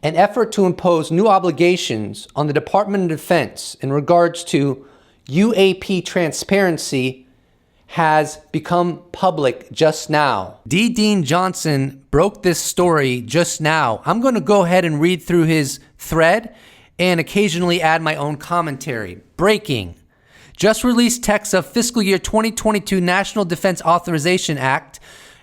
An effort to impose new obligations on the Department of Defense in regards to UAP transparency has become public just now. D. Dean Johnson broke this story just now. I'm going to go ahead and read through his thread and occasionally add my own commentary. Breaking. Just released text of fiscal year 2022 National Defense Authorization Act,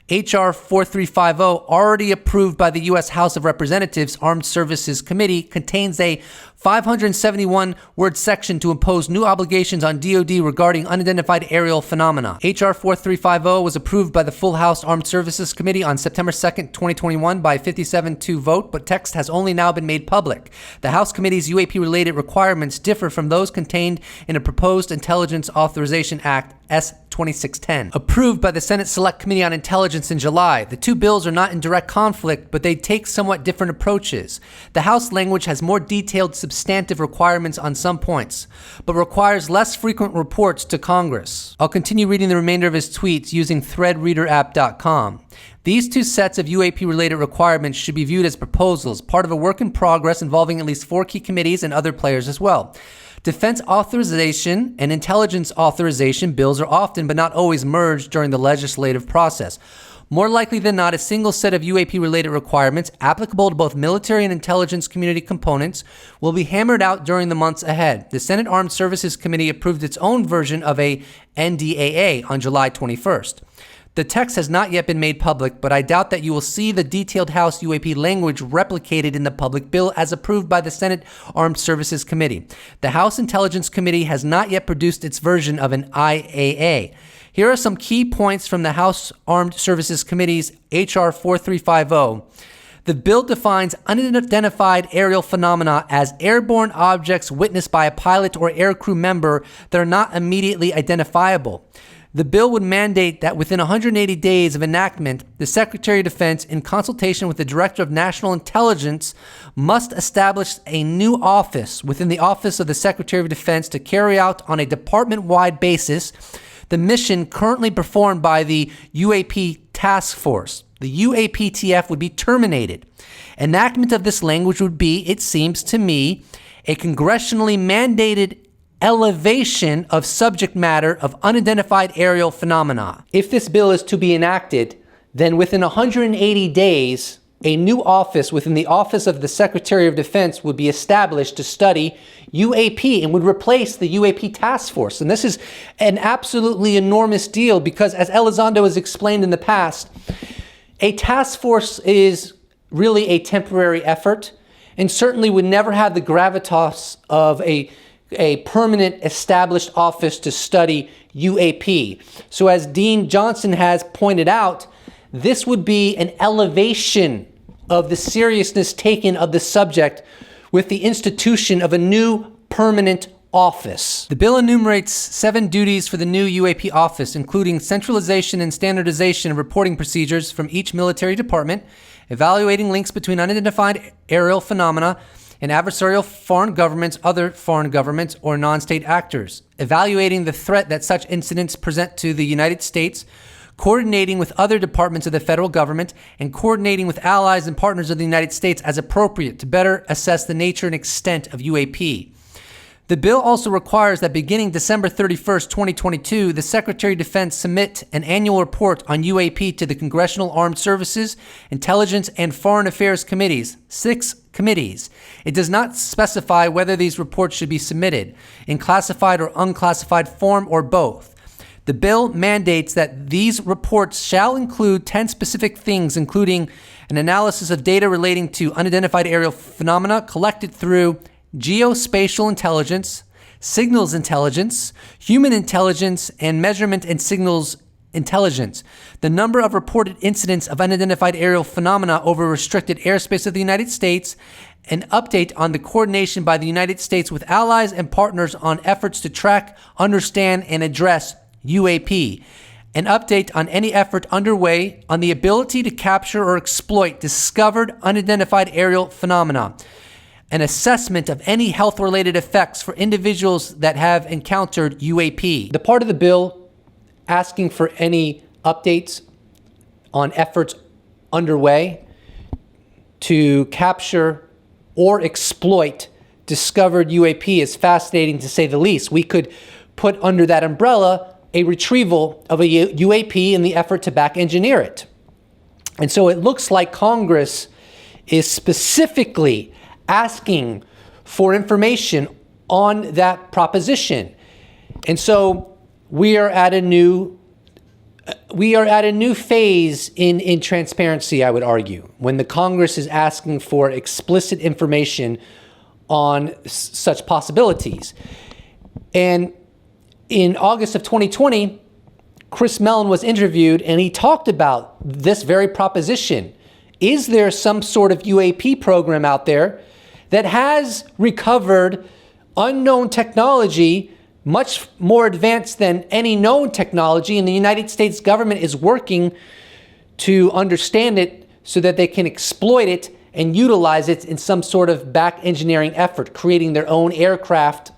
H.R. 4350, already approved by the U.S. House of Representatives Armed Services Committee, contains a 571-word section to impose new obligations on DoD regarding unidentified aerial phenomena. H.R. 4350 was approved by the full House Armed Services Committee on September 2nd, 2021 by 57-2 vote, but text has only now been made public. The House Committee's UAP-related requirements differ from those contained in a proposed Intelligence Authorization Act, S. 2610, approved by the Senate Select Committee on Intelligence in July. The two bills are not in direct conflict, but they take somewhat different approaches. The House language has more detailed substantive requirements on some points, but requires less frequent reports to Congress. I'll continue reading the remainder of his tweets using threadreaderapp.com. These two sets of UAP-related requirements should be viewed as proposals, part of a work in progress involving at least 4 key committees and other players as well. Defense authorization and intelligence authorization bills are often, but not always, merged during the legislative process. More likely than not, a single set of UAP-related requirements applicable to both military and intelligence community components will be hammered out during the months ahead. The Senate Armed Services Committee approved its own version of a NDAA on July 21st. The text has not yet been made public, but I doubt that you will see the detailed House UAP language replicated in the public bill as approved by the Senate Armed Services Committee. The House Intelligence Committee has not yet produced its version of an IAA. Here are some key points from the House Armed Services Committee's H.R. 4350. The bill defines unidentified aerial phenomena as airborne objects witnessed by a pilot or aircrew member that are not immediately identifiable. The bill would mandate that within 180 days of enactment, the Secretary of Defense, in consultation with the Director of National Intelligence, must establish a new office within the Office of the Secretary of Defense to carry out on a department-wide basis the mission currently performed by the UAP Task Force. The UAPTF would be terminated. Enactment of this language would be, it seems to me, a congressionally mandated elevation of subject matter of unidentified aerial phenomena. If this bill is to be enacted, then within 180 days, a new office within the Office of the Secretary of Defense would be established to study UAP and would replace the UAP Task Force. And this is an absolutely enormous deal because, as Elizondo has explained in the past, a task force is really a temporary effort and certainly would never have the gravitas of a permanent established office to study UAP. So as Dean Johnson has pointed out, this would be an elevation of the seriousness taken of the subject with the institution of a new permanent office. The bill enumerates 7 duties for the new UAP office, including centralization and standardization of reporting procedures from each military department, evaluating links between unidentified aerial phenomena and adversarial foreign governments, other foreign governments, or non-state actors, evaluating the threat that such incidents present to the United States, coordinating with other departments of the federal government, and coordinating with allies and partners of the United States as appropriate to better assess the nature and extent of UAP. The bill also requires that beginning December 31st, 2022, the Secretary of Defense submit an annual report on UAP to the Congressional Armed Services, Intelligence, and Foreign Affairs Committees, 6 committees. It does not specify whether these reports should be submitted in classified or unclassified form or both. The bill mandates that these reports shall include 10 specific things, including an analysis of data relating to unidentified aerial phenomena collected through geospatial intelligence, signals intelligence, human intelligence, and measurement and signals intelligence, the number of reported incidents of unidentified aerial phenomena over restricted airspace of the United States, an update on the coordination by the United States with allies and partners on efforts to track, understand, and address UAP, an update on any effort underway on the ability to capture or exploit discovered unidentified aerial phenomena, an assessment of any health-related effects for individuals that have encountered UAP. The part of the bill asking for any updates on efforts underway to capture or exploit discovered UAP is fascinating, to say the least. We could put under that umbrella a retrieval of a UAP in the effort to back engineer it. And so it looks like Congress is specifically asking for information on that proposition. And so we are at a new phase in transparency, I would argue, when the Congress is asking for explicit information on such possibilities. And in August of 2020, Chris Mellon was interviewed and he talked about this very proposition. Is there some sort of UAP program out there that has recovered unknown technology much more advanced than any known technology, and the United States government is working to understand it so that they can exploit it and utilize it in some sort of back engineering effort, creating their own aircraft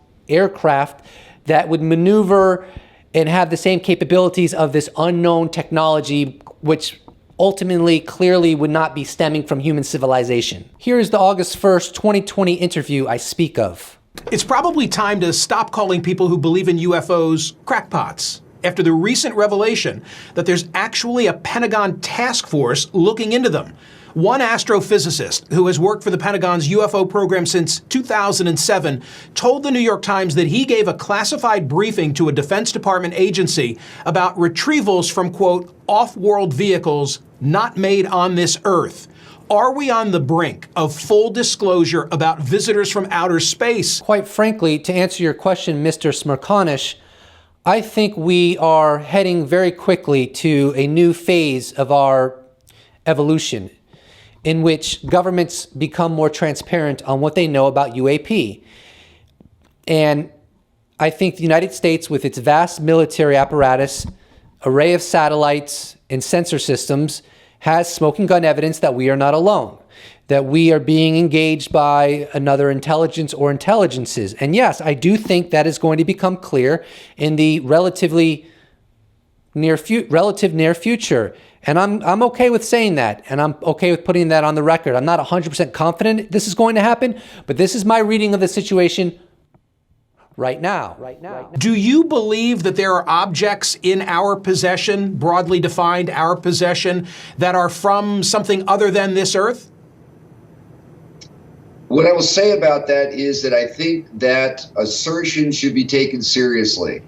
that would maneuver and have the same capabilities of this unknown technology, which ultimately clearly would not be stemming from human civilization. Here is the August 1st, 2020 interview I speak of. It's probably time to stop calling people who believe in UFOs crackpots after the recent revelation that there's actually a Pentagon task force looking into them. One astrophysicist who has worked for the Pentagon's UFO program since 2007 told the New York Times that he gave a classified briefing to a Defense Department agency about retrievals from, quote, off-world vehicles not made on this Earth. Are we on the brink of full disclosure about visitors from outer space? Quite frankly, to answer your question, Mr. Smirkanish, I think we are heading very quickly to a new phase of our evolution, in which governments become more transparent on what they know about UAP. And I think the United States, with its vast military apparatus, array of satellites and sensor systems, has smoking gun evidence that we are not alone, that we are being engaged by another intelligence or intelligences. And yes, I do think that is going to become clear in the relative near future. And I'm okay with saying that, and I'm okay with putting that on the record. I'm not 100% confident this is going to happen, but this is my reading of the situation right now. Do you believe that there are objects in our possession, broadly defined our possession, that are from something other than this Earth? What I will say about that is that I think that assertion should be taken seriously.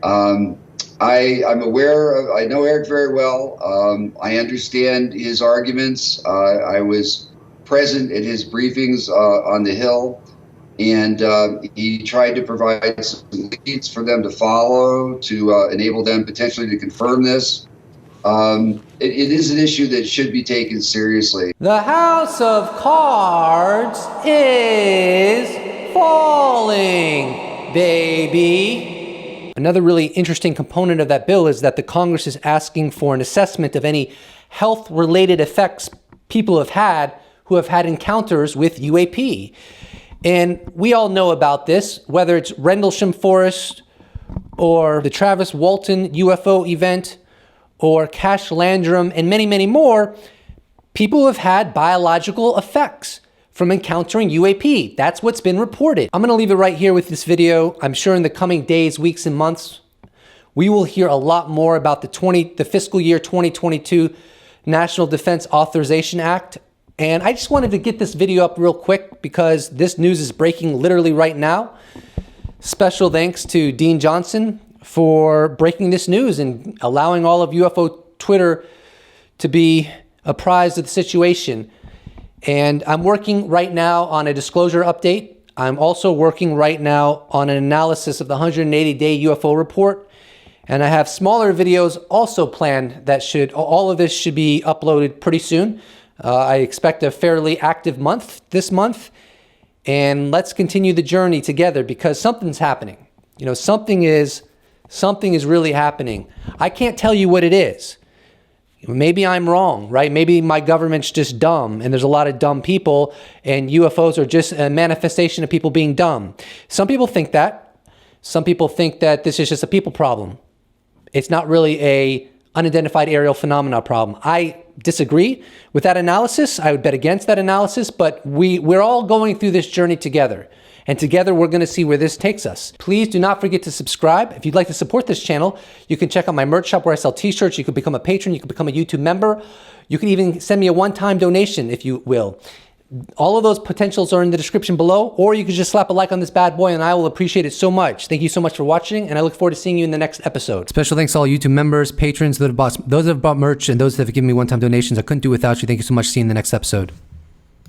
I'm aware I know Eric very well. I understand his arguments. I was present at his briefings on the Hill, and he tried to provide some leads for them to follow to enable them potentially to confirm this. It is an issue that should be taken seriously. The House of Cards is falling, baby. Another really interesting component of that bill is that the Congress is asking for an assessment of any health-related effects people have had who have had encounters with UAP. And we all know about this, whether it's Rendlesham Forest or the Travis Walton UFO event or Cash Landrum and many, many more. People have had biological effects from encountering UAP. That's what's been reported. I'm gonna leave it right here with this video. I'm sure in the coming days, weeks, and months, we will hear a lot more about the fiscal year 2022 National Defense Authorization Act. And I just wanted to get this video up real quick because this news is breaking literally right now. Special thanks to Dean Johnson for breaking this news and allowing all of UFO Twitter to be apprised of the situation. And I'm working right now on a disclosure update. I'm also working right now on an analysis of the 180-day UFO report. And I have smaller videos also planned that all of this should be uploaded pretty soon. I expect a fairly active month this month. And let's continue the journey together because something's happening. You know, something is really happening. I can't tell you what it is. Maybe I'm wrong, right? Maybe my government's just dumb and there's a lot of dumb people and UFOs are just a manifestation of people being dumb. Some people think that. Some people think that this is just a people problem. It's not really a unidentified aerial phenomena problem. I disagree with that analysis. I would bet against that analysis, but we're all going through this journey together. And together we're going to see where this takes us. Please do not forget to subscribe. If you'd like to support this channel, you can check out my merch shop where I sell t-shirts. You can become a patron. You can become a YouTube member. You can even send me a one-time donation if you will. All of those potentials are in the description below, or you can just slap a like on this bad boy and I will appreciate it so much. Thank you so much for watching, and I look forward to seeing you in the next episode. Special thanks to all YouTube members, patrons, those that have bought merch, and those that have given me one-time donations. I couldn't do without you. Thank you so much. See you in the next episode.